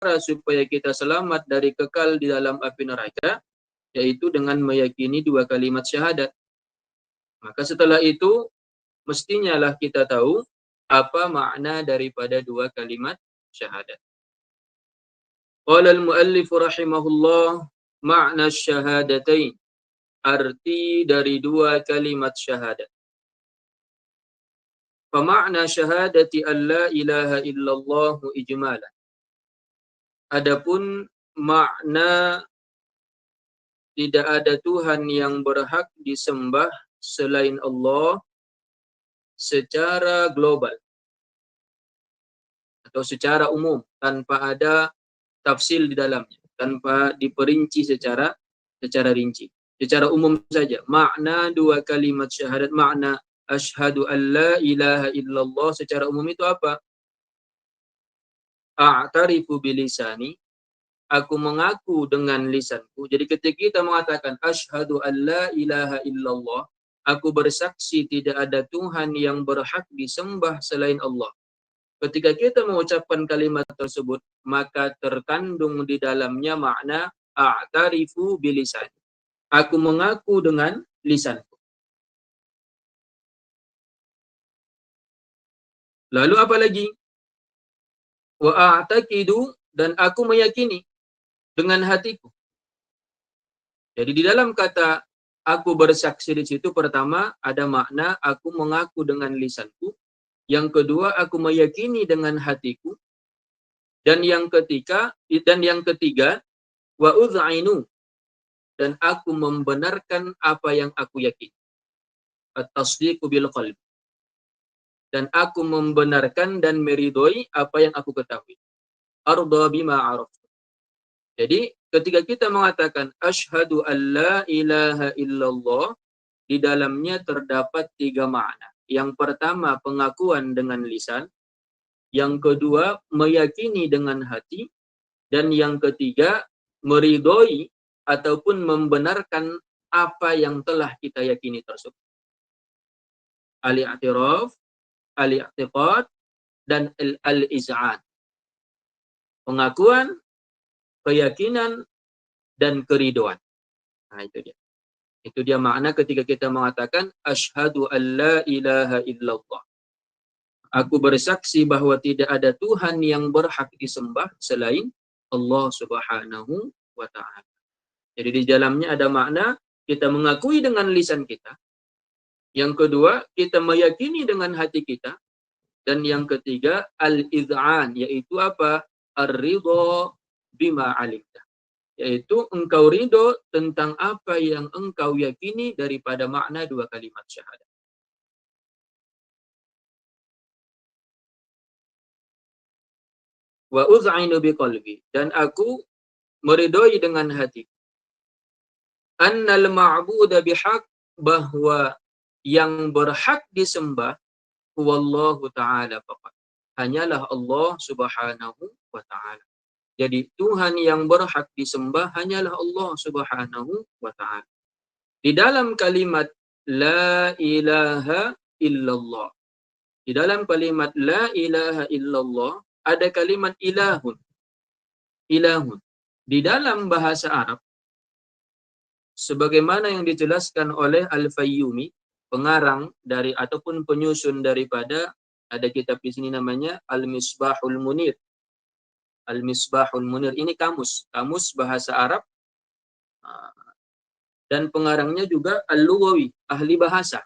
supaya kita selamat dari kekal di dalam api neraka, yaitu dengan meyakini dua kalimat syahadat. Maka setelah itu, mestinya lah kita tahu apa makna daripada dua kalimat syahadat. Qala al-muallif rahimahullah, makna syahadatain, arti dari dua kalimat syahadat. Famakna syahadati an la ilaha illallah ijmalan. Adapun makna tidak ada Tuhan yang berhak disembah selain Allah secara global atau secara umum tanpa ada tafsil di dalamnya, tanpa diperinci secara rinci. Secara umum saja, makna dua kalimat syahadat, makna asyhadu an la ilaha illallah secara umum itu apa? A'tarifu bilisani, aku mengaku dengan lisanku. Jadi ketika kita mengatakan asyhadu an la ilaha illallah, aku bersaksi tidak ada Tuhan yang berhak disembah selain Allah. Ketika kita mengucapkan kalimat tersebut, maka terkandung di dalamnya makna a'tarifu bilisan. Aku mengaku dengan lisanku. Lalu apa lagi? Wa a'taqidu, dan aku meyakini dengan hatiku. Jadi di dalam kata aku bersaksi di situ, pertama ada makna aku mengaku dengan lisanku. Yang kedua aku meyakini dengan hatiku. Dan yang ketiga wa udzainu, dan aku membenarkan apa yang aku yakini. At-tasdiqu bil qalbi. Dan aku membenarkan dan meridhoi apa yang aku ketahui. Arda bima araf. Jadi ketika kita mengatakan asyhadu an la ilaha illallah, di dalamnya terdapat tiga makna. Yang pertama pengakuan dengan lisan, yang kedua meyakini dengan hati, dan yang ketiga meridhoi ataupun membenarkan apa yang telah kita yakini tersebut. Al-i'tiraf, al-i'tiqad, dan al-iz'an. Pengakuan, keyakinan, dan keridhaan. Nah, itu dia. Itu dia makna ketika kita mengatakan asyhadu an la ilaha illallah. Aku bersaksi bahwa tidak ada Tuhan yang berhak disembah selain Allah Subhanahu wa ta'ala. Jadi di dalamnya ada makna kita mengakui dengan lisan kita. Yang kedua, kita meyakini dengan hati kita. Dan yang ketiga, al-iz'an, yaitu apa? Ar-ridha bima alimta. Yaitu engkau ridho tentang apa yang engkau yakini daripada makna dua kalimat syahadat. Wa uz'inu biqalbi, dan aku meridhoi dengan hati. Annal ma'budu bihaq, bahwa yang berhak disembah huwallahu ta'ala faqat, hanyalah Allah Subhanahu wa ta'ala. Jadi Tuhan yang berhak disembah hanyalah Allah Subhanahu wa ta'ala. Di dalam kalimat la ilaha illallah, di dalam kalimat la ilaha illallah ada kalimat ilahun. Ilahun. Di dalam bahasa Arab, sebagaimana yang dijelaskan oleh Al-Fayyumi, pengarang dari ataupun penyusun daripada, ada kitab di sini namanya Al-Misbahul Munir. Al-Misbahul Munir ini kamus bahasa Arab, dan pengarangnya juga Al-Lughawi, ahli bahasa.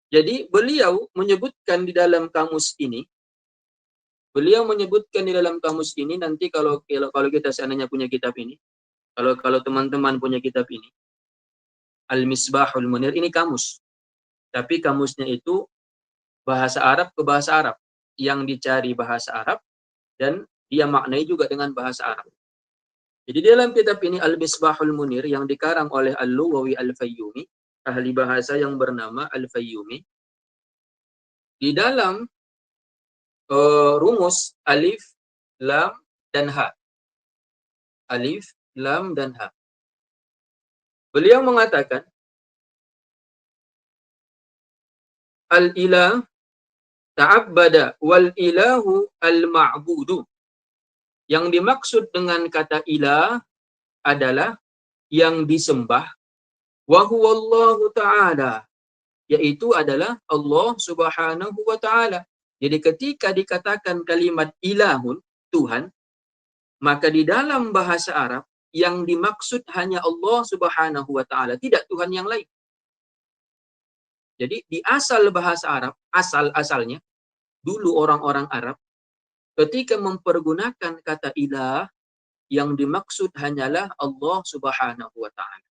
Jadi beliau menyebutkan di dalam kamus ini, nanti kalau kita seandainya punya kitab ini, kalau teman-teman punya kitab ini, Al-Misbahul Munir ini kamus. Tapi kamusnya itu bahasa Arab ke bahasa Arab. Yang dicari bahasa Arab dan dia maknai juga dengan bahasa Arab. Jadi dalam kitab ini Al-Misbahul Munir yang dikarang oleh Al-Lughawi Al-Fayyumi, ahli bahasa yang bernama Al-Fayyumi, di dalam rumus alif, lam, dan ha. Alif, lam, dan ha. Beliau mengatakan al-ilah ta'abbada wal ilahu al-ma'budu. Yang dimaksud dengan kata ilah adalah yang disembah, wa huwa Allah Ta'ala, yaitu adalah Allah Subhanahu wa Ta'ala. Jadi ketika dikatakan kalimat ilahun, Tuhan, maka di dalam bahasa Arab yang dimaksud hanya Allah Subhanahu wa Ta'ala, tidak Tuhan yang lain. Jadi di asal bahasa Arab, asal-asalnya dulu orang-orang Arab ketika mempergunakan kata ilah, yang dimaksud hanyalah Allah Subhanahu wa Ta'ala.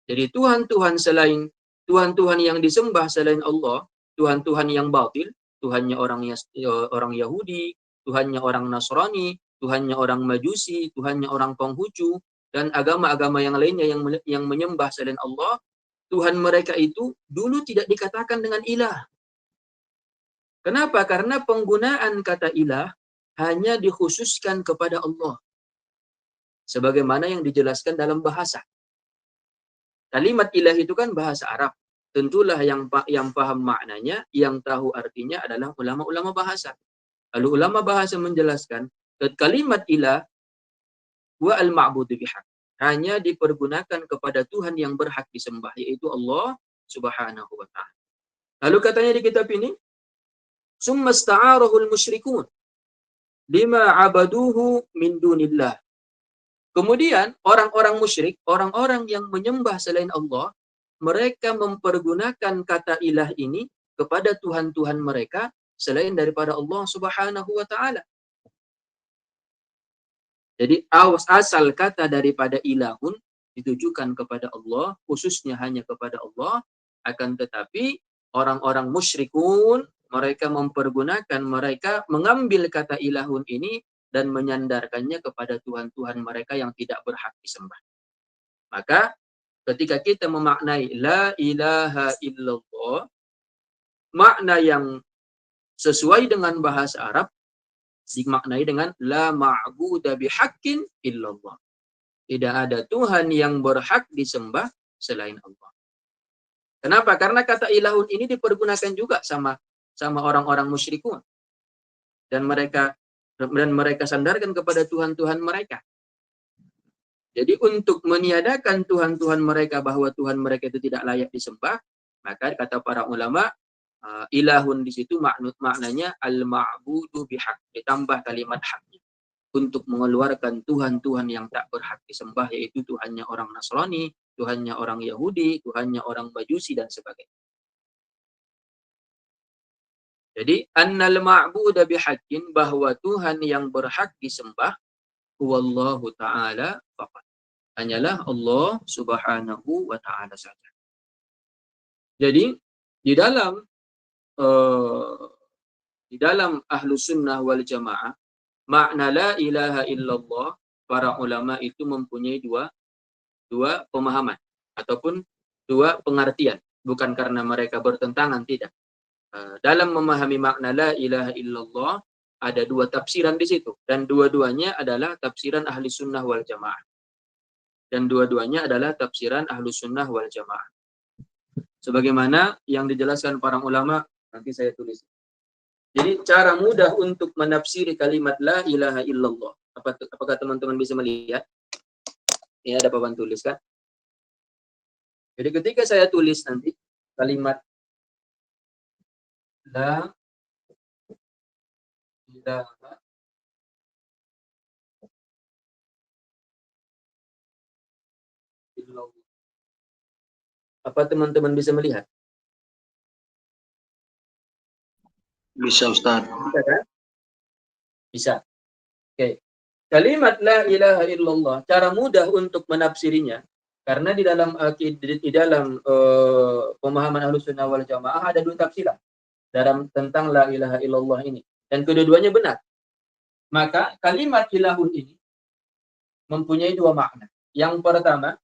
Jadi Tuhan-Tuhan yang disembah selain Allah, Tuhan-Tuhan yang batil, Tuhannya orang Yahudi, Tuhannya orang Nasrani, Tuhannya orang Majusi, Tuhannya orang Konghucu, dan agama-agama yang lainnya yang menyembah selain Allah, Tuhan mereka itu dulu tidak dikatakan dengan ilah. Kenapa? Karena penggunaan kata ilah hanya dikhususkan kepada Allah. Sebagaimana yang dijelaskan dalam bahasa. Kalimat ilah itu kan bahasa Arab. Tentulah yang paham maknanya, yang tahu artinya adalah ulama-ulama bahasa. Lalu ulama bahasa menjelaskan, kalimat ilah wa al-ma'budu bihaq, hanya dipergunakan kepada Tuhan yang berhak disembah, yaitu Allah Subhanahu wa Ta'ala. Lalu katanya di kitab ini, summa sta'arahul musyrikun lima abaduhu min dunillah. Kemudian orang-orang musyrik, orang-orang yang menyembah selain Allah, mereka mempergunakan kata ilah ini kepada Tuhan-Tuhan mereka selain daripada Allah Subhanahu wa Ta'ala. Jadi asal kata daripada ilahun ditujukan kepada Allah, khususnya hanya kepada Allah, akan tetapi orang-orang musyrikun, mereka mempergunakan, mereka mengambil kata ilahun ini dan menyandarkannya kepada Tuhan-Tuhan mereka yang tidak berhak disembah. Maka ketika kita memaknai la ilaha illallah, makna yang sesuai dengan bahasa Arab dimaknai dengan la ma'budu bihaqqin illallah. Tidak ada Tuhan yang berhak disembah selain Allah. Kenapa? Karena kata ilahun ini dipergunakan juga sama orang-orang musyrikun. Dan mereka sandarkan kepada Tuhan-Tuhan mereka. Jadi untuk meniadakan Tuhan-Tuhan mereka, bahwa Tuhan mereka itu tidak layak disembah, maka kata para ulama, ilahun di situ maknanya al-ma'budu bihaq, ditambah kalimat haknya untuk mengeluarkan Tuhan-Tuhan yang tak berhak disembah, yaitu Tuhannya orang Nasrani, Tuhannya orang Yahudi, Tuhannya orang Majusi dan sebagainya. Jadi annal ma'budu bihaqqin, bahwa Tuhan yang berhak disembah huwallahu ta'ala faqat, hanyalah Allah Subhanahu wa Ta'ala saja. Jadi di dalam ahlu sunnah wal jamaah, makna la ilaha illallah, para ulama itu mempunyai dua pemahaman ataupun dua pengertian, bukan karena mereka bertentangan, tidak. Dalam memahami makna la ilaha illallah ada dua tafsiran di situ, dan dua-duanya adalah tafsiran ahli sunnah wal jamaah. Dan dua-duanya adalah tafsiran ahlu sunnah wal jamaah. Sebagaimana yang dijelaskan para ulama, nanti saya tulis. Jadi cara mudah untuk menafsiri kalimat la ilaha illallah. Apakah teman-teman bisa melihat? Ini ada papan tulis kan? Jadi ketika saya tulis nanti kalimat la ilaha illallah, apa teman-teman bisa melihat? Bisa, Ustaz. Bisa kan? Bisa. Oke. Kalimat la ilaha illallah, cara mudah untuk menafsirinya, karena di dalam pemahaman Ahlussunnah wal Jamaah ada dua tafsiran tentang la ilaha illallah ini, dan kedua-duanya benar. Maka kalimat ilahun ini mempunyai dua makna. Yang pertama,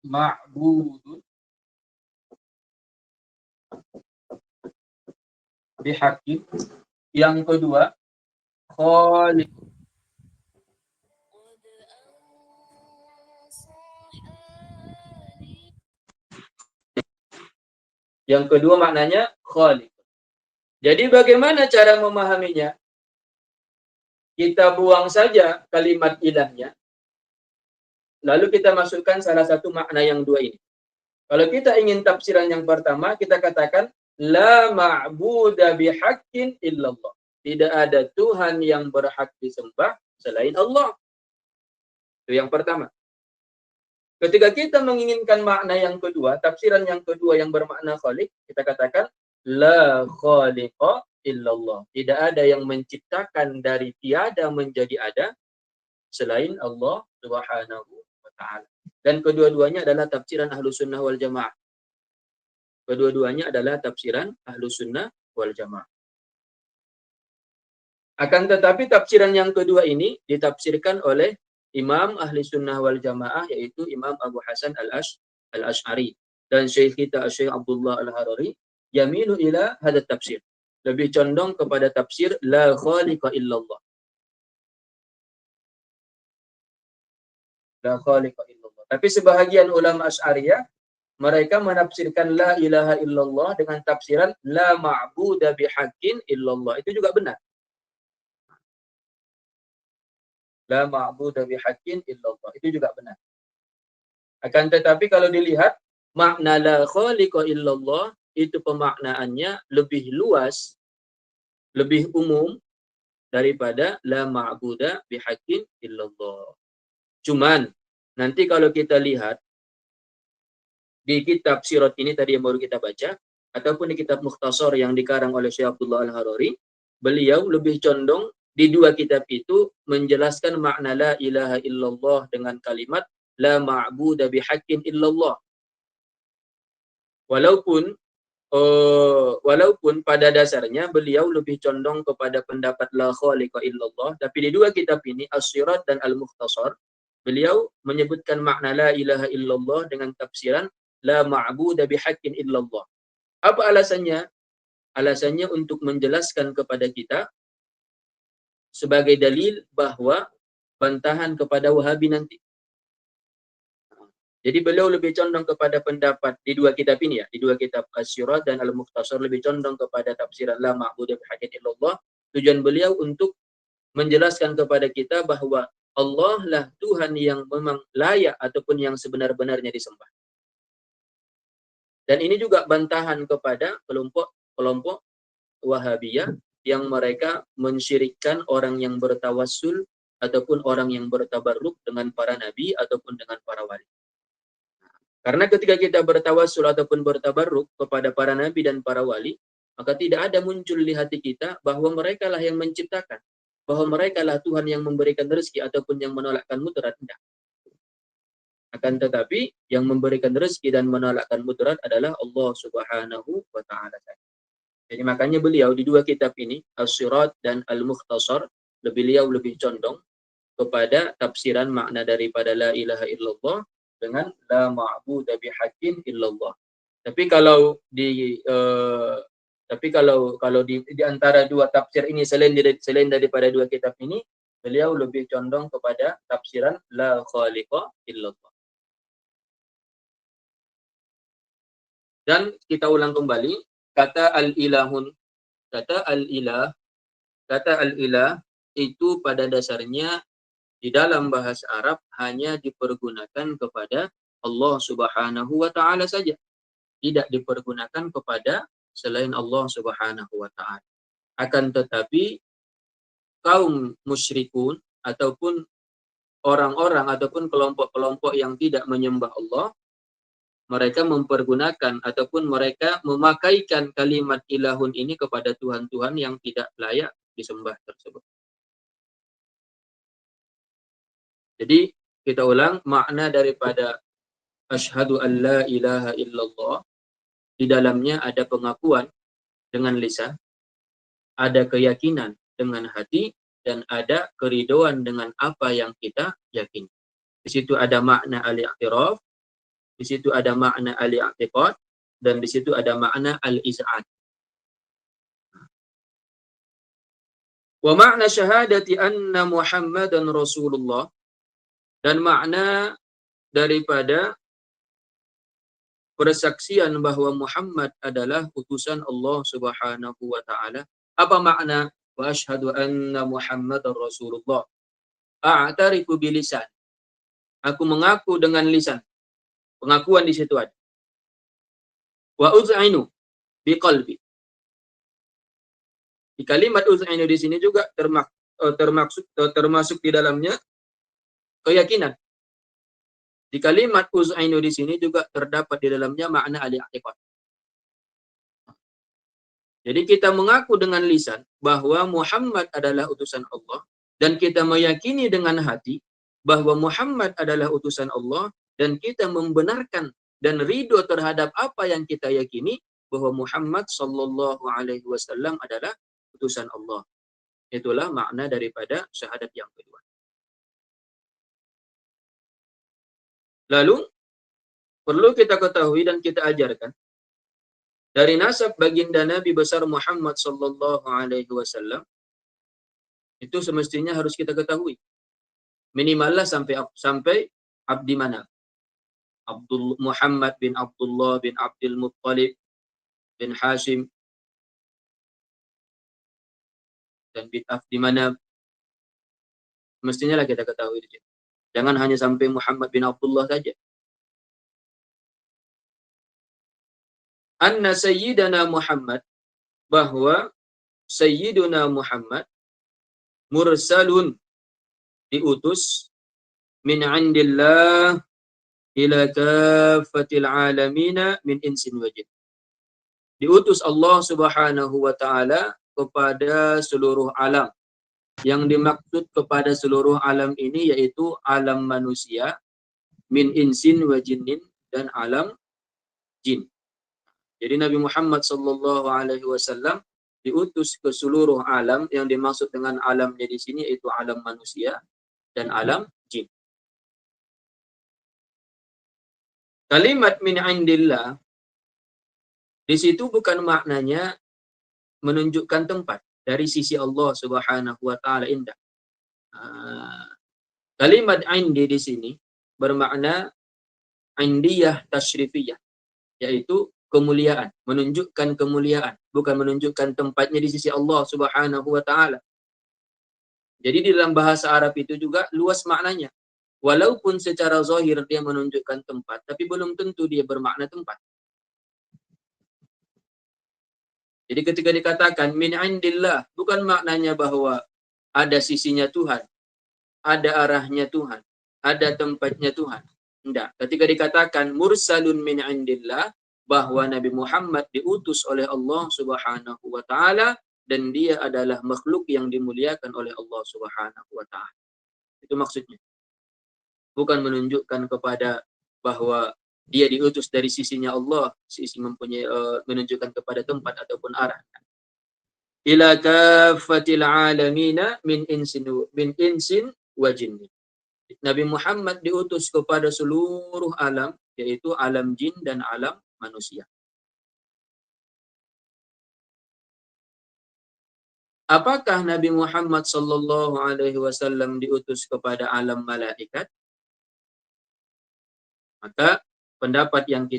ma'budun bihaqqin. Yang kedua, khaliq. Yang kedua maknanya khaliq. Jadi bagaimana cara memahaminya? Kita buang saja kalimat ilahnya, lalu kita masukkan salah satu makna yang dua ini. Kalau kita ingin tafsiran yang pertama, kita katakan la ma'buda bihaqqin illallah. Tidak ada Tuhan yang berhak disembah selain Allah. Itu yang pertama. Ketika kita menginginkan makna yang kedua, tafsiran yang kedua yang bermakna khaliq, kita katakan la khaliqa illallah. Tidak ada yang menciptakan dari tiada menjadi ada selain Allah Subhanahu wa taala. Dan kedua-duanya adalah tafsiran Ahlus Sunnah wal Jamaah. Kedua-duanya adalah tafsiran Ahlus Sunnah wal Jamaah. Akan tetapi tafsiran yang kedua ini ditafsirkan oleh Imam Ahli Sunnah wal Jamaah, yaitu Imam Abu Hasan al-Ash'ari. Dan Syekh kita Syekh Abdullah al-Harari yamilu ila hadat tafsir. Lebih condong kepada tafsir la khaliqa illallah. La khaliqa illallah. Tapi sebahagian ulama Asy'ariyah mereka menafsirkan la ilaha illallah dengan tafsiran la ma'buda bihaqqin illallah. Itu juga benar. La ma'budu bihaqqin illallah. Itu juga benar. Akan tetapi kalau dilihat makna la khaliqa illallah itu pemaknaannya lebih luas, lebih umum daripada la ma'budu bihaqqin illallah. Cuman nanti kalau kita lihat di kitab Sirat ini tadi yang baru kita baca ataupun di kitab Mukhtasar yang dikarang oleh Syekh Abdullah Al-Harari, beliau lebih condong di dua kitab itu menjelaskan makna la ilaha illallah dengan kalimat la ma'budu bihaqqin illallah. Walaupun pada dasarnya beliau lebih condong kepada pendapat la khaliqa illallah, tapi di dua kitab ini As-Sirat dan Al-Mukhtasar, beliau menyebutkan makna la ilaha illallah dengan tafsiran la ma'budu bihaqqin illallah. Apa alasannya? Alasannya untuk menjelaskan kepada kita sebagai dalil bahwa bantahan kepada Wahabi nanti. Jadi beliau lebih condong kepada pendapat di dua kitab ini ya, di dua kitab As-Sirat dan Al-Mukhtasar lebih condong kepada tafsiran la ma'budu bihaqqin illallah. Tujuan beliau untuk menjelaskan kepada kita bahwa Allah lah Tuhan yang memang layak ataupun yang sebenar-benarnya disembah. Dan ini juga bantahan kepada kelompok Wahabiyah yang mereka mensyirikkan orang yang bertawassul ataupun orang yang bertabarruk dengan para nabi ataupun dengan para wali. Karena ketika kita bertawassul ataupun bertabarruk kepada para nabi dan para wali, maka tidak ada muncul di hati kita bahwa mereka lah yang menciptakan, bahwa mereka lah Tuhan yang memberikan rezeki ataupun yang menolakkan mudarat. Tidak. Akan tetapi yang memberikan rezeki dan menolakkan mudarat adalah Allah Subhanahu wa taala. Jadi makanya beliau di dua kitab ini, As-Sirat dan Al-Mukhtasar, beliau lebih condong kepada tafsiran makna daripada la ilaha illallah dengan la ma'budu bihaqqin illallah. Tapi kalau di antara dua tafsir ini selain daripada dua kitab ini, beliau lebih condong kepada tafsiran la khaliqa illallah. Dan kita ulang kembali kata al-ilahun, kata al-ilah itu pada dasarnya di dalam bahasa Arab hanya dipergunakan kepada Allah Subhanahu wa taala saja. Tidak dipergunakan kepada selain Allah Subhanahu wa taala. Akan tetapi kaum musyrikun ataupun orang-orang ataupun kelompok-kelompok yang tidak menyembah Allah, mereka mempergunakan ataupun mereka memakaikan kalimat ilahun ini kepada Tuhan-Tuhan yang tidak layak disembah tersebut. Jadi kita ulang makna daripada asyhadu an la ilaha illallah, di dalamnya ada pengakuan dengan lisan, ada keyakinan dengan hati, dan ada keridhaan dengan apa yang kita yakini. Di situ ada makna al-i'tiraf, di situ ada makna al-i'tiqad, dan di situ ada makna al-iz'an. Wa makna syahadati anna Muhammadan Rasulullah, dan makna daripada persaksian bahwa Muhammad adalah utusan Allah Subhanahu wa taala. Apa makna wa asyhadu anna Muhammadar Rasulullah? A'tarifu bilisan. Aku mengaku dengan lisan. Pengakuan di situ ada. Wa uz'inu biqalbi. Di kalimat uz'inu di sini juga termasuk di dalamnya keyakinan. Di kalimat uz'inu di sini juga terdapat di dalamnya makna al-i'tiqad. Jadi kita mengaku dengan lisan bahwa Muhammad adalah utusan Allah dan kita meyakini dengan hati bahwa Muhammad adalah utusan Allah dan kita membenarkan dan ridho terhadap apa yang kita yakini bahwa Muhammad sallallahu alaihi wasallam adalah utusan Allah. Itulah makna daripada syahadat yang kedua. Lalu perlu kita ketahui dan kita ajarkan dari nasab baginda Nabi besar Muhammad sallallahu alaihi wasallam itu semestinya harus kita ketahui. Minimalnya sampai Abdi Manaf. Muhammad bin Abdullah bin Abdul Muttalib bin Hashim dan bin Abdi Manaf. Mestinya lah kita ketahui di situ. Jangan hanya sampai Muhammad bin Abdullah saja. Anna Sayyidana Muhammad, bahwa Sayyiduna Muhammad mursalun, diutus, min indillah ila kaffatil alamina min insin wa jin. Diutus Allah Subhanahu wa taala kepada seluruh alam. Yang dimaksud kepada seluruh alam ini yaitu alam manusia, min insin wa jinnin, dan alam jin. Jadi Nabi Muhammad sallallahu alaihi wasallam diutus ke seluruh alam. Yang dimaksud dengan alamnya di sini yaitu alam manusia dan alam jin. Kalimat min indillah di situ bukan maknanya menunjukkan tempat dari sisi Allah Subhanahu wa taala, indah. Kalimat indi di sini bermakna indiyah tasyrifiyah, yaitu kemuliaan, menunjukkan kemuliaan, bukan menunjukkan tempatnya di sisi Allah Subhanahu wa taala. Jadi di dalam bahasa Arab itu juga luas maknanya. Walaupun secara zahir dia menunjukkan tempat, tapi belum tentu dia bermakna tempat. Jadi ketika dikatakan min indillah, bukan maknanya bahwa ada sisinya Tuhan, ada arahnya Tuhan, ada tempatnya Tuhan. Tidak. Ketika dikatakan mursalun min indillah, bahwa Nabi Muhammad diutus oleh Allah Subhanahu wa taala dan dia adalah makhluk yang dimuliakan oleh Allah Subhanahu wa taala. Itu maksudnya. Bukan menunjukkan kepada bahwa dia diutus dari sisinya Allah, sisi mempunyai menunjukkan kepada tempat ataupun arah. Ila kaffatil alamina min insin wa jinni. Nabi Muhammad diutus kepada seluruh alam, yaitu alam jin dan alam manusia. Apakah Nabi Muhammad sallallahu alaihi wasallam diutus kepada alam malaikat? Maka pendapat yang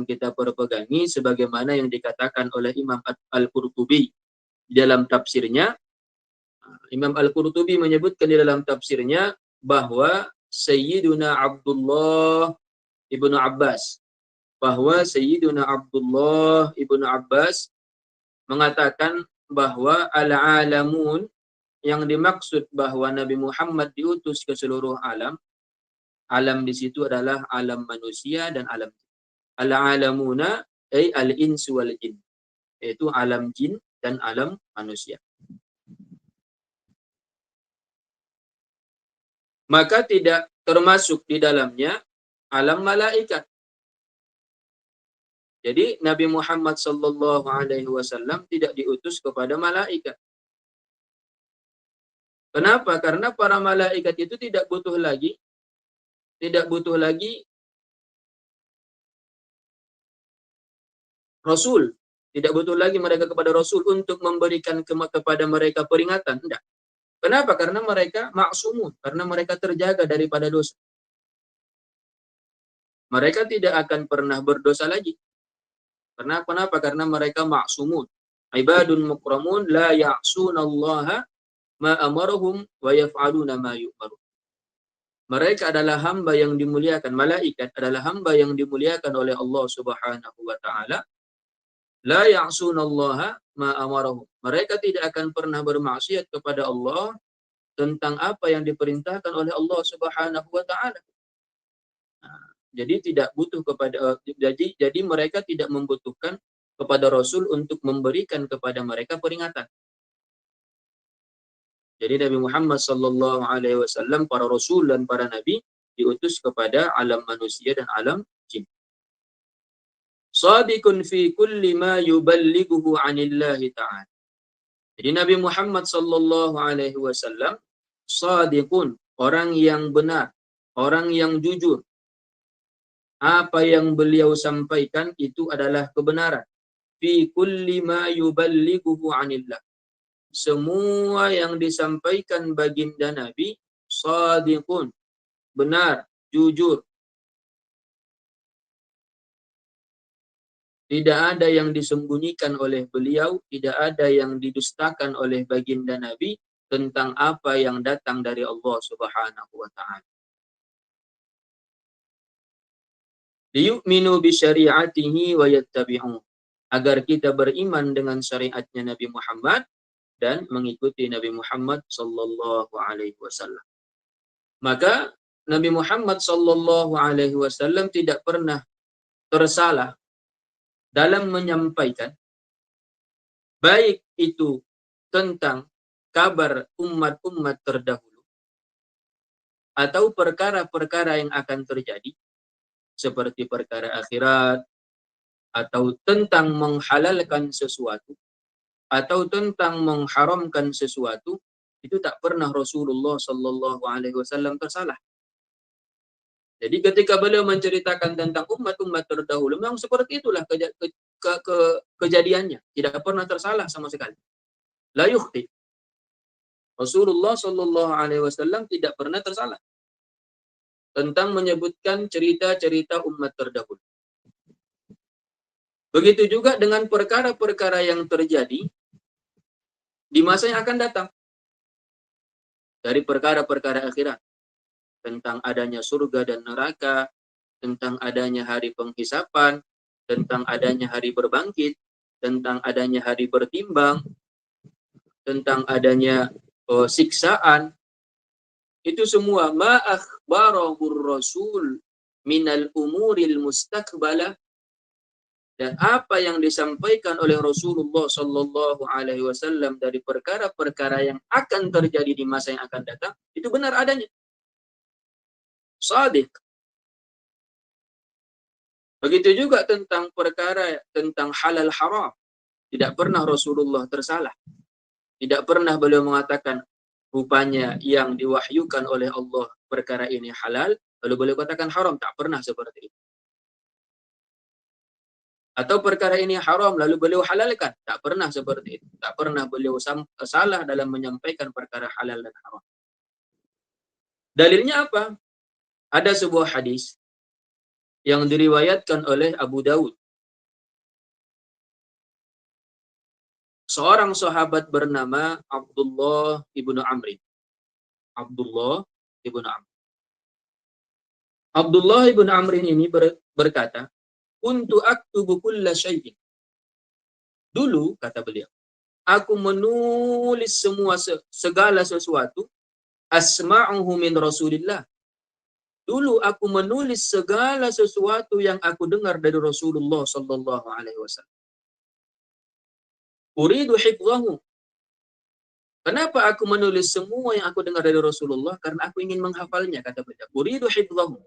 kita perpegangi sebagaimana yang dikatakan oleh Imam Al-Qurtubi dalam tafsirnya. Imam Al-Qurtubi menyebutkan di dalam tafsirnya bahwa Sayyiduna Abdullah ibnu Abbas, mengatakan bahwa al-alamun, yang dimaksud bahwa Nabi Muhammad diutus ke seluruh alam. Alam di situ adalah alam manusia dan alam jin. Al-alamuna ay al-insu wal jin, yaitu alam jin dan alam manusia. Maka tidak termasuk di dalamnya alam malaikat. Jadi Nabi Muhammad sallallahu alaihi wasallam tidak diutus kepada malaikat. Kenapa? Karena para malaikat itu tidak butuh lagi Rasul. Tidak butuh lagi mereka kepada Rasul untuk memberikan kepada mereka peringatan. Tidak. Kenapa? Karena mereka maksumun. Karena mereka terjaga daripada dosa. mereka tidak akan pernah berdosa lagi. Kenapa? Karena mereka ma'sumun. Ibadun mukramun la ya'sunallaha ma amarahum wa yaf'aluna ma yu'marun. Mereka adalah hamba yang dimuliakan, malaikat adalah hamba yang dimuliakan oleh Allah Subhanahu wa taala. La ya'sunallaha ma amarahum. Mereka tidak akan pernah bermaksiat kepada Allah tentang apa yang diperintahkan oleh Allah Subhanahu wa taala. Jadi tidak butuh kepada jadi mereka tidak membutuhkan kepada Rasul untuk memberikan kepada mereka peringatan. Jadi Nabi Muhammad sallallahu alaihi wasallam, para rasul dan para nabi diutus kepada alam manusia dan alam jin. Shadiqun fi kulli ma yuballighuhu 'anillahi ta'ala. Jadi Nabi Muhammad sallallahu alaihi wasallam shadiqun, orang yang benar, orang yang jujur. Apa yang beliau sampaikan itu adalah kebenaran. Fi kulli ma yuballighuhu 'anillah. Semua yang disampaikan baginda Nabi shadiqun, benar, jujur. Tidak ada yang disembunyikan oleh beliau, tidak ada yang didustakan oleh baginda Nabi tentang apa yang datang dari Allah Subhanahu wa taala. Liyu'minu bi syari'atihi wa yattabi'u. Agar kita beriman dengan syariatnya Nabi Muhammad dan mengikuti Nabi Muhammad sallallahu alaihi wasallam. Maka Nabi Muhammad sallallahu alaihi wasallam tidak pernah tersalah dalam menyampaikan baik itu tentang kabar umat-umat terdahulu atau perkara-perkara yang akan terjadi seperti perkara akhirat atau tentang menghalalkan sesuatu atau tentang mengharamkan sesuatu, itu tak pernah Rasulullah sallallahu alaihi wasallam tersalah. Jadi ketika beliau menceritakan tentang umat-umat terdahulu, memang seperti itulah kejadiannya, tidak pernah tersalah sama sekali. La yukhti. Rasulullah sallallahu alaihi wasallam tidak pernah tersalah tentang menyebutkan cerita-cerita umat terdahulu. Begitu juga dengan perkara-perkara yang terjadi di masa yang akan datang. Dari perkara-perkara akhirat. Tentang adanya surga dan neraka, tentang adanya hari penghisapan, tentang adanya hari berbangkit, tentang adanya hari bertimbang, tentang adanya siksaan. Itu semua ma akhbarahur rasul minal umuril mustaqbalah, dan apa yang disampaikan oleh Rasulullah sallallahu alaihi wasallam dari perkara-perkara yang akan terjadi di masa yang akan datang, itu benar adanya. Shadiq. Begitu juga tentang perkara tentang halal haram. Tidak pernah Rasulullah tersalah. Tidak pernah beliau mengatakan rupanya yang diwahyukan oleh Allah perkara ini halal, lalu beliau katakan haram. Tak pernah seperti itu. Atau perkara ini haram, lalu beliau halalkan. Tak pernah seperti itu. Tak pernah beliau salah dalam menyampaikan perkara halal dan haram. Dalilnya apa? Ada sebuah hadis yang diriwayatkan oleh Abu Dawud. Seorang sahabat bernama Abdullah ibnu Amr. Abdullah ibnu Amr. Abdullah ibnu Amr ini berkata, "Kuntu aktubu kulla syai'in." Dulu, kata beliau, aku menulis segala sesuatu, asma'uhu min Rasulillah. Dulu aku menulis segala sesuatu yang aku dengar dari Rasulullah sallallahu alaihi wasallam. Uridu hifdhahu. Kenapa aku menulis semua yang aku dengar dari Rasulullah? Karena aku ingin menghafalnya, kata beliau. Uridu hifdhahu.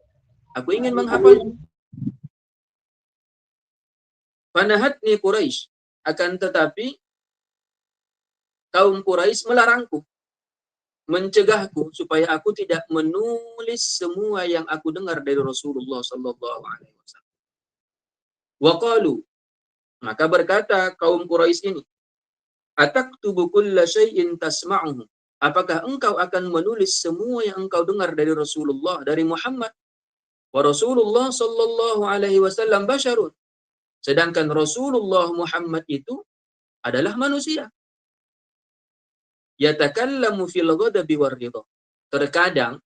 Aku ingin menghafalnya. Fanahatni Quraisy. Akan tetapi kaum Quraisy melarangku, mencegahku supaya aku tidak menulis semua yang aku dengar dari Rasulullah sallallahu alaihi wasallam. Wa qalu, maka berkata kaum Quraisy ini, ataktubu kulla syai'in tasma'uhu. Apakah engkau akan menulis semua yang engkau dengar dari Rasulullah, dari Muhammad? Wa Rasulullah sallallahu alaihi wasallam basyarun. Sedangkan Rasulullah Muhammad itu adalah manusia. Yatakallamu fil ghadabi war ridha. Terkadang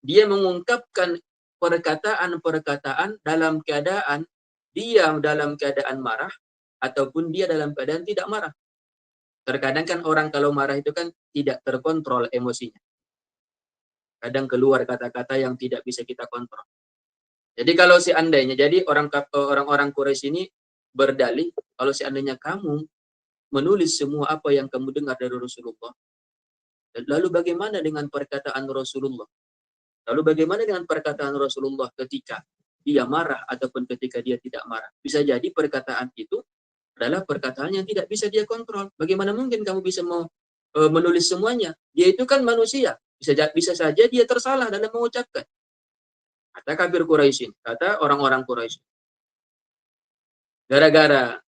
dia mengungkapkan perkataan-perkataan dalam keadaan dia dalam keadaan marah ataupun dia dalam keadaan tidak marah. Terkadang kan orang kalau marah itu kan tidak terkontrol emosinya. Kadang keluar kata-kata yang tidak bisa kita kontrol. Jadi kalau seandainya, jadi orang-orang Quraisy ini berdalih, kalau seandainya kamu menulis semua apa yang kamu dengar dari Rasulullah, lalu bagaimana dengan perkataan Rasulullah? Lalu bagaimana dengan perkataan Rasulullah ketika dia marah ataupun ketika dia tidak marah? Bisa jadi perkataan itu adalah perkataan yang tidak bisa dia kontrol. Bagaimana mungkin kamu bisa menulis semuanya? Dia itu kan manusia. Bisa saja dia tersalah dalam mengucapkan. Kata kafir Quraisy, kata orang-orang Quraisy. Gara-gara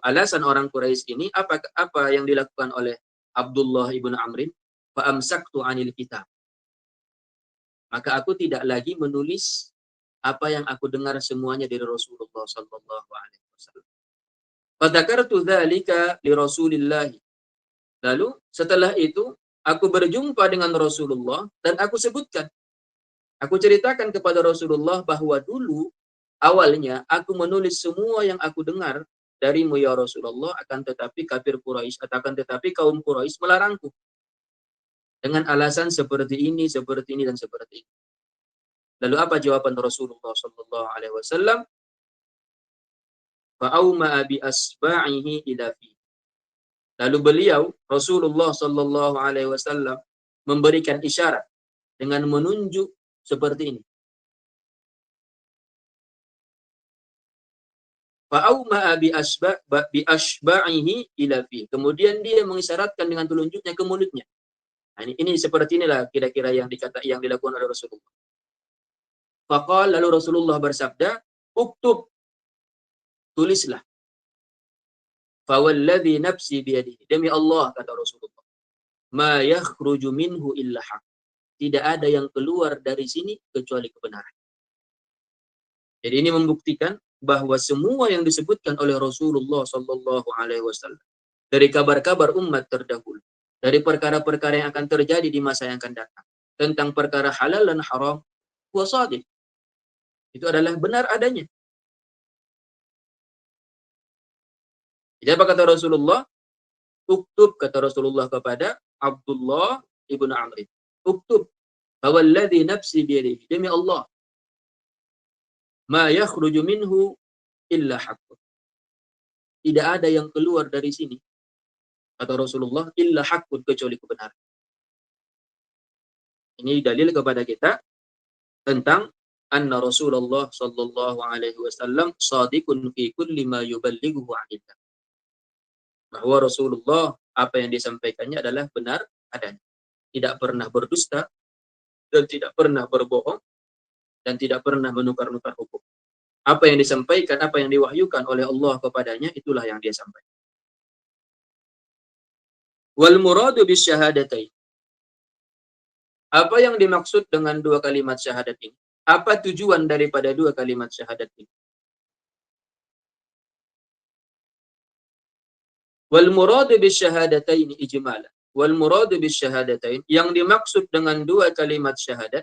alasan orang Quraisy ini, apa yang dilakukan oleh Abdullah ibn Amrin? Fa'amsaktu anil kitab. Maka aku tidak lagi menulis apa yang aku dengar semuanya dari Rasulullah sallallahu alaihi wasallam. Fadzakartu dzalika li Rasulillah. Lalu setelah itu aku berjumpa dengan Rasulullah dan aku sebutkan, aku ceritakan kepada Rasulullah bahwa dulu awalnya aku menulis semua yang aku dengar darimu ya Rasulullah, akan tetapi kafir Quraisy, akan tetapi kaum Quraisy melarangku dengan alasan seperti ini, dan seperti ini. Lalu apa jawaban Rasulullah sallallahu alaihi wasallam? Fa'auma'a bi asba'ihi ila fi. Lalu beliau Rasulullah sallallahu alaihi wasallam memberikan isyarat dengan menunjuk seperti ini. Fa'auma'a bi asba'ihi ila fi. Kemudian dia mengisyaratkan dengan telunjuknya ke mulutnya. Nah, ini seperti inilah kira-kira yang dilakukan oleh Rasulullah. Faqala, lalu Rasulullah bersabda, "Uktub, tulislah. Fawalladzi nafsi biyadihi." Demi Allah, kata Rasulullah, "Ma yakhruju minhu illa haq." Tidak ada yang keluar dari sini kecuali kebenaran. Jadi ini membuktikan bahwa semua yang disebutkan oleh Rasulullah sallallahu alaihi wasallam dari kabar-kabar umat terdahulu, dari perkara-perkara yang akan terjadi di masa yang akan datang, tentang perkara halal dan haram, huwa shadiq. Itu adalah benar adanya. Jadi apa kata Rasulullah? Uktub, kata Rasulullah kepada Abdullah ibn Amr. Uktub, fawalladzi nafsi biyadihi. Demi Allah, ma yakhruju minhu illa haqqun. Tidak ada yang keluar dari sini, kata Rasulullah, illa haqqun, kecuali kebenaran. Ini dalil kepada kita tentang anna Rasulullah sallallahu alaihi wasallam shadiqun fi kulli ma yuballighuhu 'anillah. Bahwa Rasulullah apa yang disampaikannya adalah benar adanya. Tidak pernah berdusta dan tidak pernah berbohong dan tidak pernah menukar-nukar hukum. Apa yang disampaikan, apa yang diwahyukan oleh Allah kepadanya, itulah yang dia sampaikan. Wal muradu bisyahadatain. Apa yang dimaksud dengan dua kalimat syahadat ini? Apa tujuan daripada dua kalimat syahadat ini? Wal muradu bisyahadatain ijmalan. Wal muradu bisyahadatain, yang dimaksud dengan dua kalimat syahadat,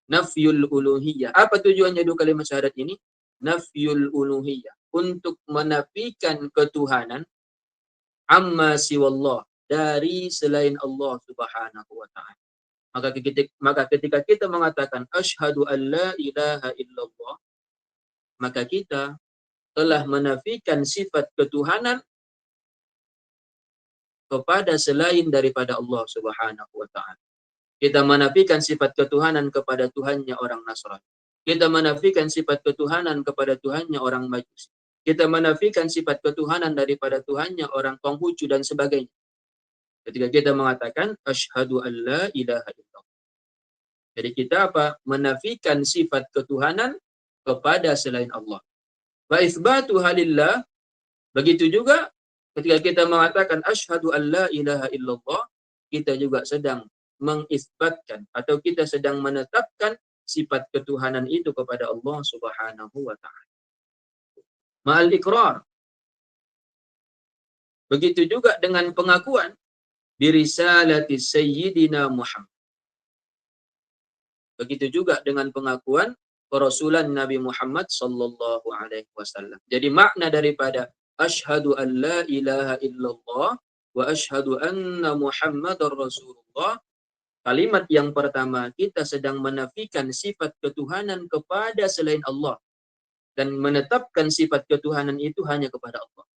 nafyul uluhiyah. Apa tujuannya dua kalimat syahadat ini? Nafyul uluhiyah, untuk menafikan ketuhanan amma siwallah, dari selain Allah Subhanahu wa taala. Maka ketika kita mengatakan asyhadu an la ilaha illallah, maka kita telah menafikan sifat ketuhanan kepada selain daripada Allah Subhanahu wa taala. Kita menafikan sifat ketuhanan kepada Tuhannya orang Nasrani. Kita menafikan sifat ketuhanan kepada Tuhannya orang Majusi. Kita menafikan sifat ketuhanan daripada Tuhannya orang Konghucu dan sebagainya. Ketika kita mengatakan asyhadu an la ilaha illallah. Jadi kita apa? Menafikan sifat ketuhanan kepada selain Allah. Wa itsbatu halillah. Begitu juga ketika kita mengatakan asyhadu an la ilaha illallah, kita juga sedang mengisbatkan atau kita sedang menetapkan sifat ketuhanan itu kepada Allah Subhanahu wa taala. Ma'al iqrar. Begitu juga dengan pengakuan birisalati sayyidina Muhammad. Begitu juga dengan pengakuan kerasulan Nabi Muhammad sallallahu alaihi wasallam. Jadi makna daripada asyhadu an la ilaha illallah wa asyhadu anna Muhammadar Rasulullah, kalimat yang pertama kita sedang menafikan sifat ketuhanan kepada selain Allah dan menetapkan sifat ketuhanan itu hanya kepada Allah.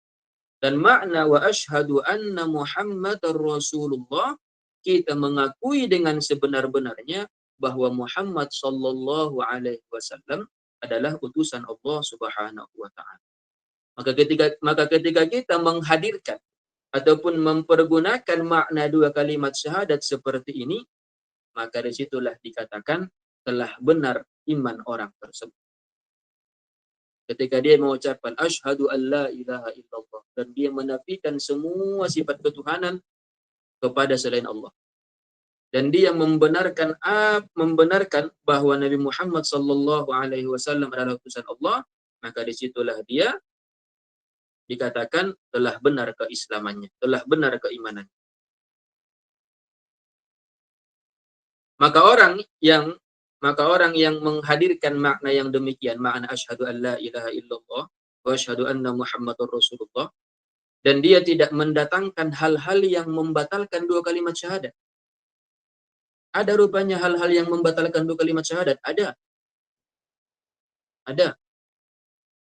Dan makna wa asyhadu anna Muhammadar Rasulullah, kita mengakui dengan sebenar-benarnya bahwa Muhammad sallallahu alaihi wasallam adalah utusan Allah Subhanahu wa taala. Maka ketika kita menghadirkan ataupun mempergunakan makna dua kalimat syahadat seperti ini, maka disitulah dikatakan telah benar iman orang tersebut. Ketika dia mengucapkan asyhadu an la ilaha illallah dan dia menafikan semua sifat ketuhanan kepada selain Allah, dan dia membenarkan bahwa Nabi Muhammad sallallahu alaihi wasallam adalah utusan Allah, maka disitulah dia dikatakan telah benar keislamannya, telah benar keimanannya. Maka orang yang menghadirkan makna yang demikian, makna asyhadu an la ilaha illallah wa asyhadu anna Muhammadar Rasulullah, dan dia tidak mendatangkan hal-hal yang membatalkan dua kalimat syahadat. Ada rupanya hal-hal yang membatalkan dua kalimat syahadat? Ada.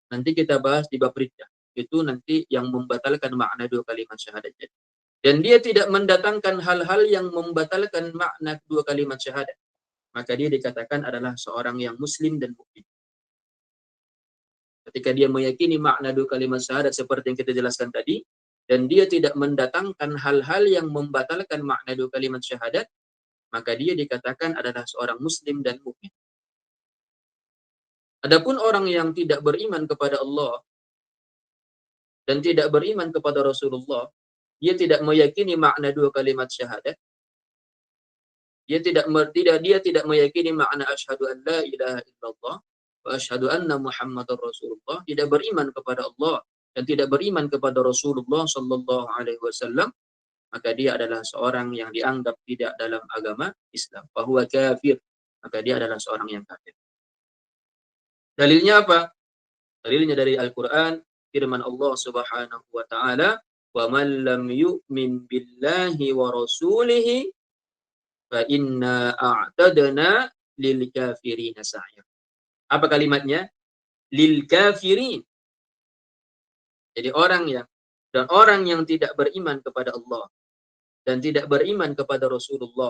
Nanti kita bahas di bab riddah. Itu nanti yang membatalkan makna dua kalimat syahadat. Dan dia tidak mendatangkan hal-hal yang membatalkan makna dua kalimat syahadat, maka dia dikatakan adalah seorang yang muslim dan mukmin. Ketika dia meyakini makna dua kalimat syahadat seperti yang kita jelaskan tadi, dan dia tidak mendatangkan hal-hal yang membatalkan makna dua kalimat syahadat, maka dia dikatakan adalah seorang muslim dan mukmin. Adapun orang yang tidak beriman kepada Allah dan tidak beriman kepada Rasulullah, dia tidak meyakini makna dua kalimat syahadat, dia tidak meyakini makna asyhadu an la ilaha illallah wa asyhadu anna Muhammadar Rasulullah, tidak beriman kepada Allah dan tidak beriman kepada Rasulullah sallallahu alaihi wasallam, maka dia adalah seorang yang dianggap tidak dalam agama Islam. Fahuwa kafir, maka dia adalah seorang yang kafir. Dalilnya apa? Dalilnya dari Al-Qur'an, firman Allah Subhanahu wa taala, "Wa man lam yu'min billahi wa rasulihi fa inna a'tadna lil kafirin sa'ir." Apa kalimatnya? Lil kafirin. Jadi orang yang tidak beriman kepada Allah dan tidak beriman kepada Rasulullah,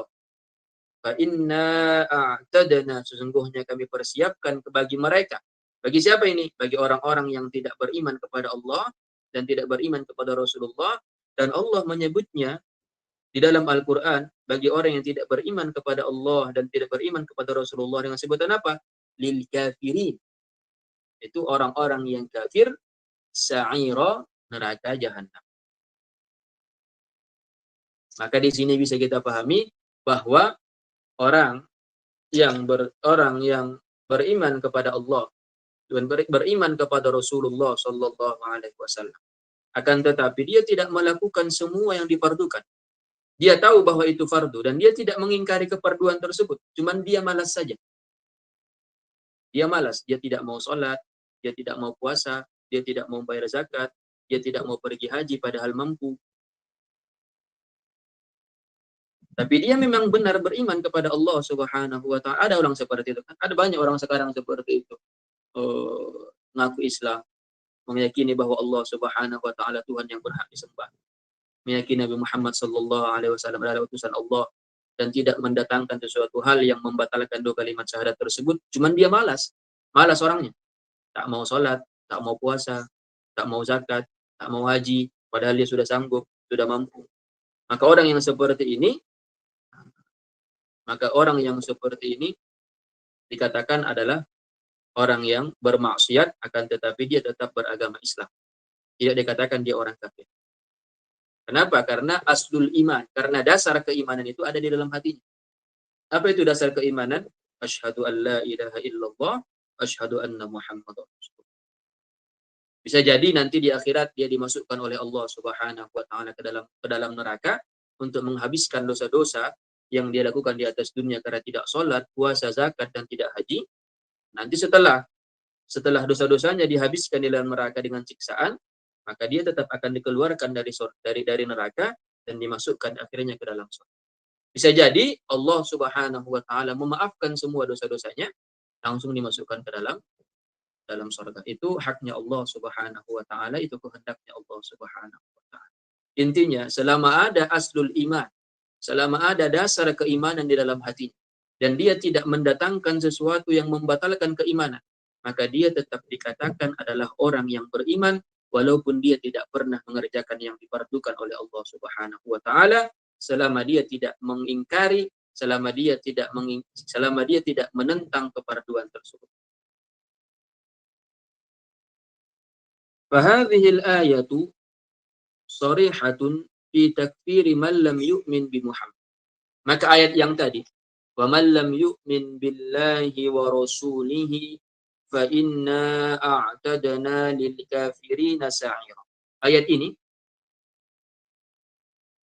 fa inna a'tadna, sesungguhnya kami persiapkan bagi mereka. Bagi siapa ini? Bagi orang-orang yang tidak beriman kepada Allah dan tidak beriman kepada Rasulullah, dan Allah menyebutnya di dalam Al-Qur'an bagi orang yang tidak beriman kepada Allah dan tidak beriman kepada Rasulullah dengan sebutan apa? Lil kafirin. Itu orang-orang yang kafir, sa'ira, neraka jahanam. Maka di sini bisa kita pahami bahwa orang yang beriman kepada Allah dan beriman kepada Rasulullah sallallahu alaihi wasallam, akan tetapi dia tidak melakukan semua yang difardukan. Dia tahu bahwa itu fardu dan dia tidak mengingkari kefarduan tersebut, cuman dia malas saja. Dia malas, dia tidak mau sholat, dia tidak mau puasa, dia tidak mau bayar zakat, dia tidak mau pergi haji padahal mampu. Tapi dia memang benar beriman kepada Allah Subhanahu wa taala. Ada orang seperti itu kan? Ada banyak orang sekarang seperti itu. Mengaku Islam, meyakini bahwa Allah Subhanahu wa taala Tuhan yang berhak disembah, meyakini Nabi Muhammad sallallahu alaihi wasallam adalah utusan Allah, dan tidak mendatangkan sesuatu hal yang membatalkan dua kalimat syahadat tersebut. Cuman dia malas orangnya. Tak mau sholat, tak mau puasa, tak mau zakat, tak mau haji, padahal dia sudah sanggup, sudah mampu. Maka orang yang seperti ini dikatakan adalah orang yang bermaksiat, akan tetapi dia tetap beragama Islam. Tidak dikatakan dia orang kafir. Kenapa? Karena aslul iman, karena dasar keimanan itu ada di dalam hatinya. Apa itu dasar keimanan? asyhadu an la ilaha illallah, asyhadu anna Muhammadar Rasulullah. Bisa jadi nanti di akhirat dia dimasukkan oleh Allah Subhanahu wa taala ke dalam neraka untuk menghabiskan dosa-dosa yang dia lakukan di atas dunia karena tidak sholat, puasa, zakat dan tidak haji. Nanti setelah dosa-dosanya dihabiskan di dalam neraka dengan siksaan, maka dia tetap akan dikeluarkan dari neraka dan dimasukkan akhirnya ke dalam surga. Bisa jadi Allah Subhanahu wa taala memaafkan semua dosa-dosanya, langsung dimasukkan ke dalam surga. Itu haknya Allah Subhanahu wa taala, itu kehendaknya Allah Subhanahu wa taala. Intinya, selama ada aslul iman, selama ada dasar keimanan di dalam hatinya, dan dia tidak mendatangkan sesuatu yang membatalkan keimanan, maka dia tetap dikatakan adalah orang yang beriman, walaupun dia tidak pernah mengerjakan yang difardukan oleh Allah Subhanahu wa taala, selama dia tidak mengingkari, selama dia tidak menentang kefarduan tersebut. Fahadhil ayatu sharihatun fi takfiri man lam yu'min bi Muhammad. Maka ayat yang tadi, wa man lam yu'min billahi wa rasulihi fa inna a'tadna lil kafirina sa'ira. Ayat ini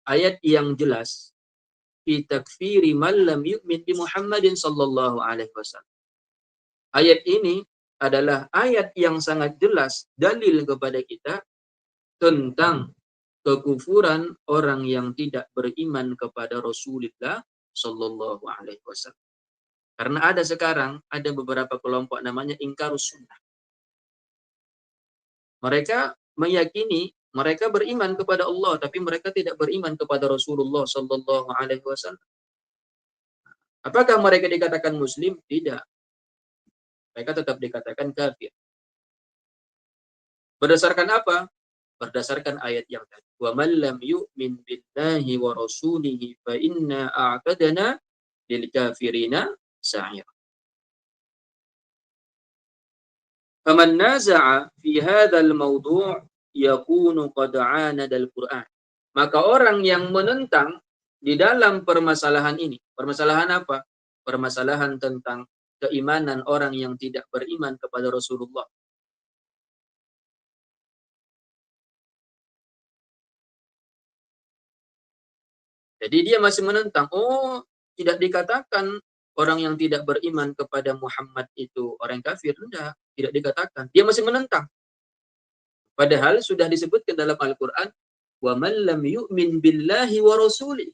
ayat yang jelas fi takfiri man lam yu'min bi Muhammadin sallallahu alaihi wasallam. Ayat ini adalah ayat yang sangat jelas dalil kepada kita tentang kekufuran orang yang tidak beriman kepada Rasulullah sallallahu alaihi wasallam. Karena ada beberapa kelompok namanya ingkarus sunnah. Mereka meyakini mereka beriman kepada Allah, tapi mereka tidak beriman kepada Rasulullah sallallahu alaihi wasallam. Apakah mereka dikatakan muslim? Tidak. Mereka tetap dikatakan kafir. Berdasarkan apa? Berdasarkan ayat yang tadi. Wa man lam yu'min billahi wa rasulihi fa inna a'tadna lil kafirina sa'ira. Faman naza'a fi hadzal mawdu' yakunu qad 'anada al-Qur'an. Maka orang yang menentang di dalam permasalahan ini, permasalahan apa? Permasalahan tentang keimanan orang yang tidak beriman kepada Rasulullah. Jadi dia masih menentang, tidak dikatakan orang yang tidak beriman kepada Muhammad itu orang kafir. Enggak, tidak dikatakan. Dia masih menentang. Padahal sudah disebutkan dalam Al-Quran, wa man lam yu'min billahi wa rasuli.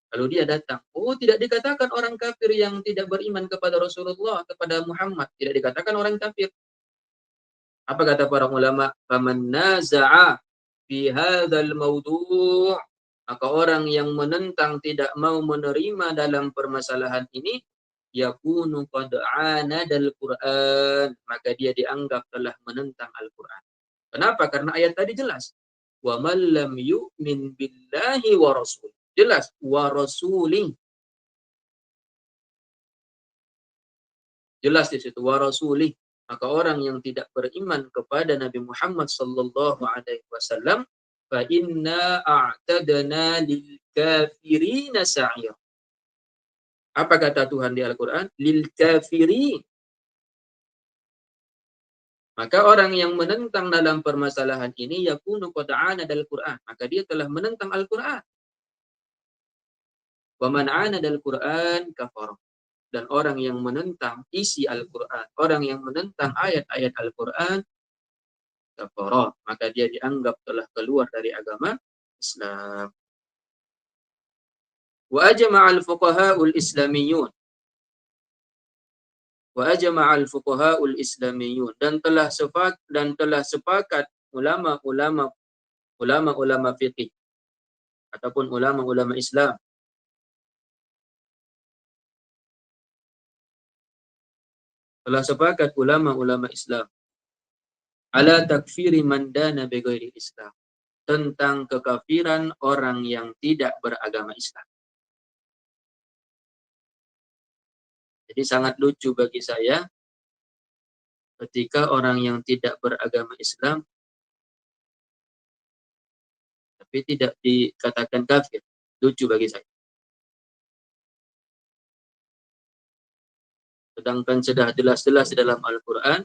Lalu dia datang. Tidak dikatakan orang kafir yang tidak beriman kepada Rasulullah, kepada Muhammad. Tidak dikatakan orang kafir. Apa kata para ulama? Faman naza'a fi hadzal mawdu'. Maka orang yang menentang tidak mau menerima dalam permasalahan ini, yakunu qad 'anadal Qur'an. Maka dia dianggap telah menentang Al-Quran. Kenapa? Karena ayat tadi jelas. Wa man lam yu'min billahi wa rasul. Jelas. Wa rasuli. Jelas di situ. Wa rasuli. Maka orang yang tidak beriman kepada Nabi Muhammad sallallahu alaihi wasallam, fa inna a'tadna lil kafirina sa'ir. Apa kata Tuhan di Al-Quran? Lil kafirin. Maka orang yang menentang dalam permasalahan ini yakunu qad 'anada al-Qur'an. Maka dia telah menentang Al-Quran. Wa man 'anada al-Qur'an kafara. Dan orang yang menentang isi Al-Quran, orang yang menentang ayat-ayat Al-Quran, kafara, maka dia dianggap telah keluar dari agama Islam. Wa ajma'al fuqaha'ul islamiyun. Wa ajma'al fuqaha'ul islamiyun. Dan telah sepakat ulama-ulama fiqih ataupun ulama-ulama Islam ala takfiri man dana bighairi Islam, tentang kekafiran orang yang tidak beragama Islam. Jadi sangat lucu bagi saya ketika orang yang tidak beragama Islam tapi tidak dikatakan kafir. Lucu bagi saya. Sedangkan sudah jelas-jelas di dalam Al-Quran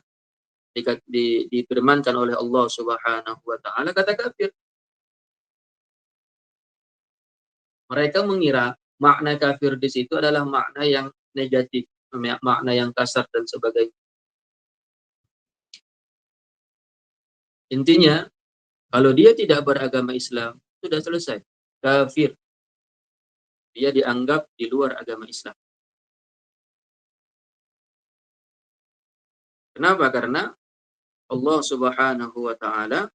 difirmankan oleh Allah Subhanahu wa Ta'ala kata kafir. Mereka mengira makna kafir di situ adalah makna yang negatif, makna yang kasar dan sebagainya. Intinya, kalau dia tidak beragama Islam, sudah selesai. Kafir. Dia dianggap di luar agama Islam. Kenapa? Karena Allah Subhanahu wa Ta'ala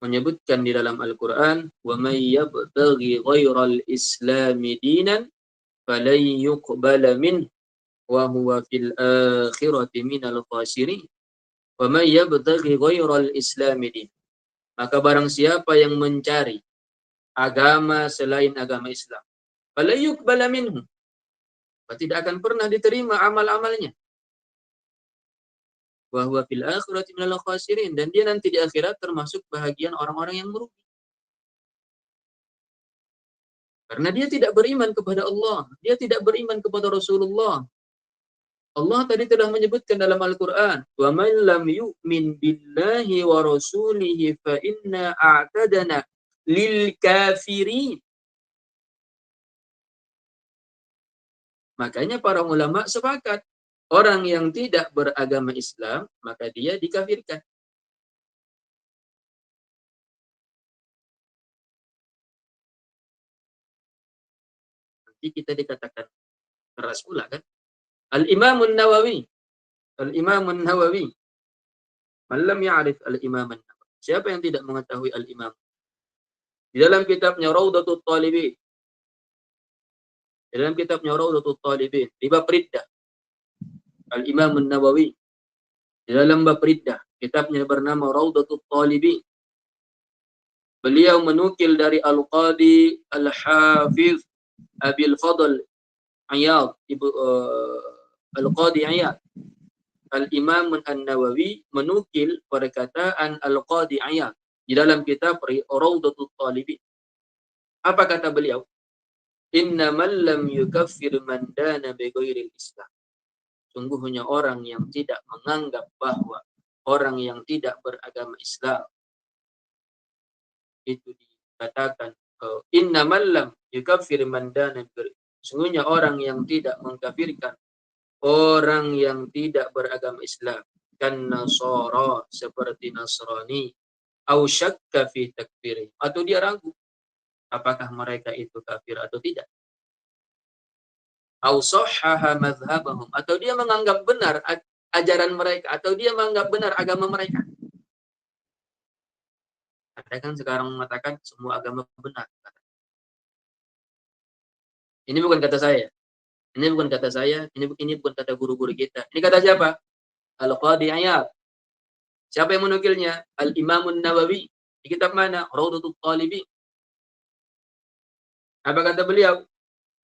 menyebutkan di dalam Al-Quran, وَمَنْ يَبْتَغِ غَيْرَ الْإِسْلَامِ دِينًا فَلَنْ يُقْبَلَ مِنْهُ وَهُوَ فِي الْآخِرَةِ مِنَ الْخَاسِرِينَ وَمَنْ يَبْتَغِ غَيْرَ الْإِسْلَامِ دِينًا. Maka barang siapa yang mencari agama selain agama Islam, فَلَنْ يُقْبَلَ مِنْهُ, tidak akan pernah diterima amal-amalnya. Wa huwa fil akhirati minal khasirin, dan dia nanti di akhirat termasuk bahagian orang-orang yang merugi. Karena dia tidak beriman kepada Allah, dia tidak beriman kepada Rasulullah. Allah tadi telah menyebutkan dalam Al-Qur'an, "Wa man lam yu'min billahi wa rasulihi fa inna a'tadna lil kafirin." Makanya para ulama sepakat, orang yang tidak beragama Islam, maka dia dikafirkan. Nanti kita dikatakan keras pula kan? Al-Imam An-Nawawi. Al-Imam An-Nawawi. Man lam ya'rif Al-Imam An-Nawawi. Siapa yang tidak mengetahui Al-Imam? Di dalam kitabnya Raudatul Talibin. Di dalam kitabnya Raudatul Talibin. Di bab riddah. Al-Imam An-Nawawi. Di dalam bab riddah. Kitabnya bernama Raudatul Talibin. Beliau menukil dari Al-Qadi Al-Hafiz Abil Fadl Iyad. Al-Qadi Iyad. Al-Imam An-Nawawi menukil perkataan Al-Qadi Iyad di dalam kitab Raudatul Talibin. Apa kata beliau? Innamal lam yukaffir man dana bi ghairil Islam. Sungguhnya orang yang tidak menganggap bahwa orang yang tidak beragama Islam itu dikatakan innamal lam yukaffir man dana bi ghairil. Sungguhnya orang yang tidak mengkafirkan orang yang tidak beragama Islam, kan Nasara, seperti Nasrani, au syakka fi takfiri, atau dia ragu apakah mereka itu kafir atau tidak, au sahhaha madhhabahum, atau dia menganggap benar ajaran mereka, atau dia menganggap benar agama mereka. Ada kan sekarang mengatakan semua agama benar. Ini bukan kata saya. Ini bukan kata saya, ini bukan kata guru-guru kita. Ini kata siapa? Al-Qadi Iyad. Siapa yang menukilnya? Al-Imam An-Nawawi. Di kitab mana? Raudatul Talibin. Apa kata beliau?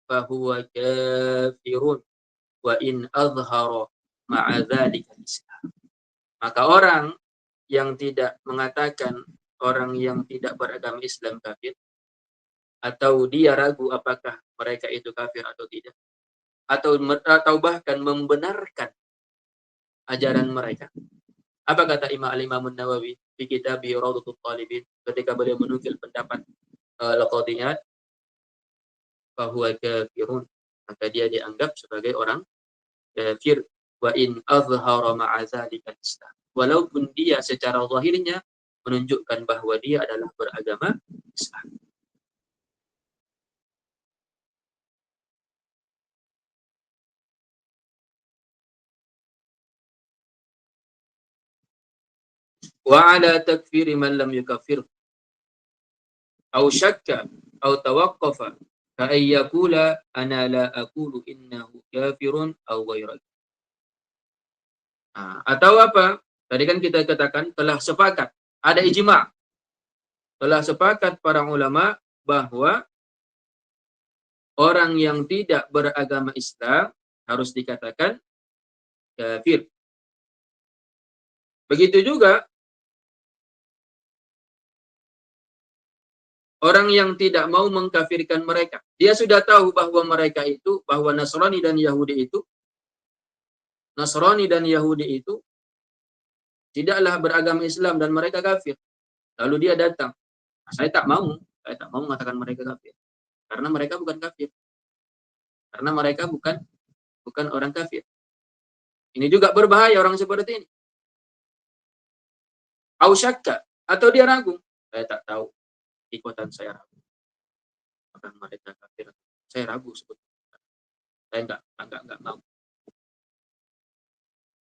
Fahuwa kafirun wa in azhara ma'a dzalika Islam. Maka orang yang tidak mengatakan orang yang tidak beragama Islam kafir, atau dia ragu apakah mereka itu kafir atau tidak, atau bahkan membenarkan ajaran mereka. Apa kata Imam An-Nawawi di kitab Raudatul Talibin ketika beliau menukil pendapat Al-Qadi Iyad, fahuwa kafirun, maka dia dianggap sebagai orang kafir wa in azhara ma'a dzalika Islam. Walaupun dia secara zahirnya menunjukkan bahwa dia adalah beragama Islam. Wa ala takfiri man lam yukaffir au syakka au tawaqqafa fa ay yaqula ana la aqulu innahu kafirun au ghairu. Atau apa? Tadi kan kita katakan telah sepakat, ada ijma'. Telah sepakat para ulama bahwa orang yang tidak beragama Islam harus dikatakan kafir. Begitu juga orang yang tidak mau mengkafirkan mereka. Dia sudah tahu bahwa mereka itu, bahwa Nasrani dan Yahudi itu Nasrani dan Yahudi itu tidaklah beragama Islam dan mereka kafir. Lalu dia datang. Saya tak mau mengatakan mereka kafir. Karena mereka bukan kafir. Karena mereka bukan orang kafir. Ini juga berbahaya orang seperti ini. Au syakka, atau dia ragu. Saya tak tahu. Ikutan saya ragu. Apakah mereka kafir? Saya ragu sebetulnya. Saya enggak mau.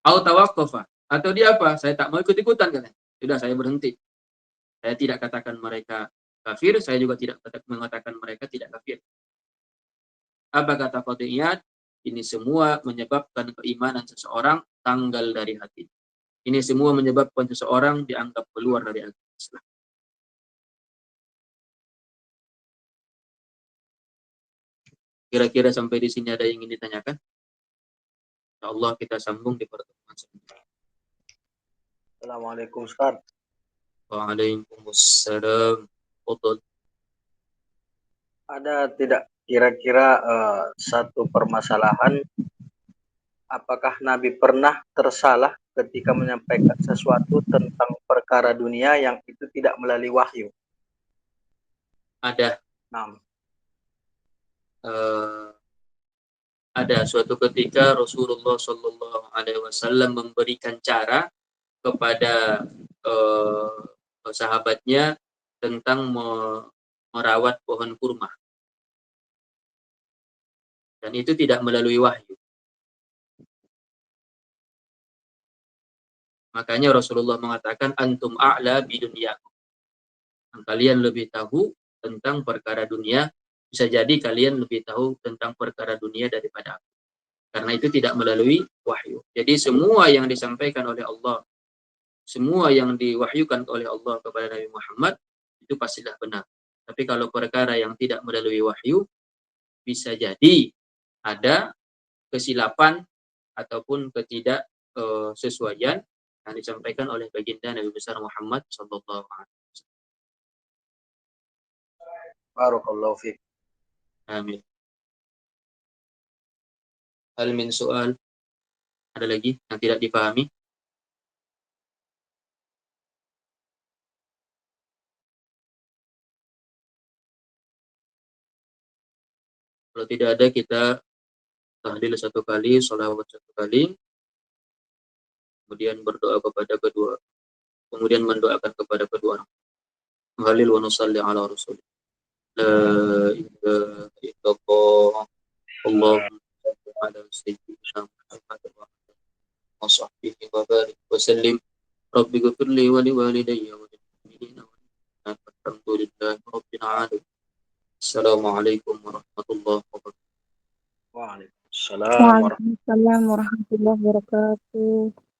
Au tawaqqafa, atau dia apa? Saya tak mau ikut-ikutan katanya. Sudah, saya berhenti. Saya tidak katakan mereka kafir, saya juga tidak mengatakan mereka tidak kafir. Apa kata Qadiyat? Ini semua menyebabkan keimanan seseorang tanggal dari hati. Ini semua menyebabkan seseorang dianggap keluar dari agama Islam. Kira-kira sampai di sini ada yang ingin ditanyakan? Insyaallah kita sambung di pertemuan selanjutnya. Assalamualaikum Ustaz. Waalaikumsalam. Betul. Ada tidak kira-kira satu permasalahan, apakah Nabi pernah tersalah ketika menyampaikan sesuatu tentang perkara dunia yang itu tidak melalui wahyu? Ada. Nah, Ada suatu ketika Rasulullah Shallallahu Alaihi Wasallam memberikan cara kepada sahabatnya tentang merawat pohon kurma, dan itu tidak melalui wahyu. Makanya Rasulullah mengatakan antum a'la bidunyakum. Kalian lebih tahu tentang perkara dunia. Bisa jadi kalian lebih tahu tentang perkara dunia daripada aku. Karena itu tidak melalui wahyu. Jadi semua yang disampaikan oleh Allah, semua yang diwahyukan oleh Allah kepada Nabi Muhammad itu pastilah benar. Tapi kalau perkara yang tidak melalui wahyu, bisa jadi ada kesilapan ataupun ketidaksesuaian yang disampaikan oleh baginda Nabi besar Muhammad sallallahu alaihi wasallam. barakallahu fiik. Amin. Hal min soal, ada lagi yang tidak dipahami? Kalau tidak ada, kita tahlil satu kali, sholawat satu kali, kemudian berdoa kepada kedua, kemudian mendoakan kepada kedua orang. Tahlil wa nusalli ala rasul. La ilaha illallah. Allahumma salli ala sayyidina Muhammad wa sahbihi wa barik wa sallim. Rabbi ghfirli wa liwalidayya wa lil mu'minina wal mu'minat. Alhamdulillahi rabbil alamin. Assalamualaikum warahmatullahi wabarakatuh. Waalaikumsalam warahmatullahi Waalaikumsalam warahmatullahi wabarakatuh.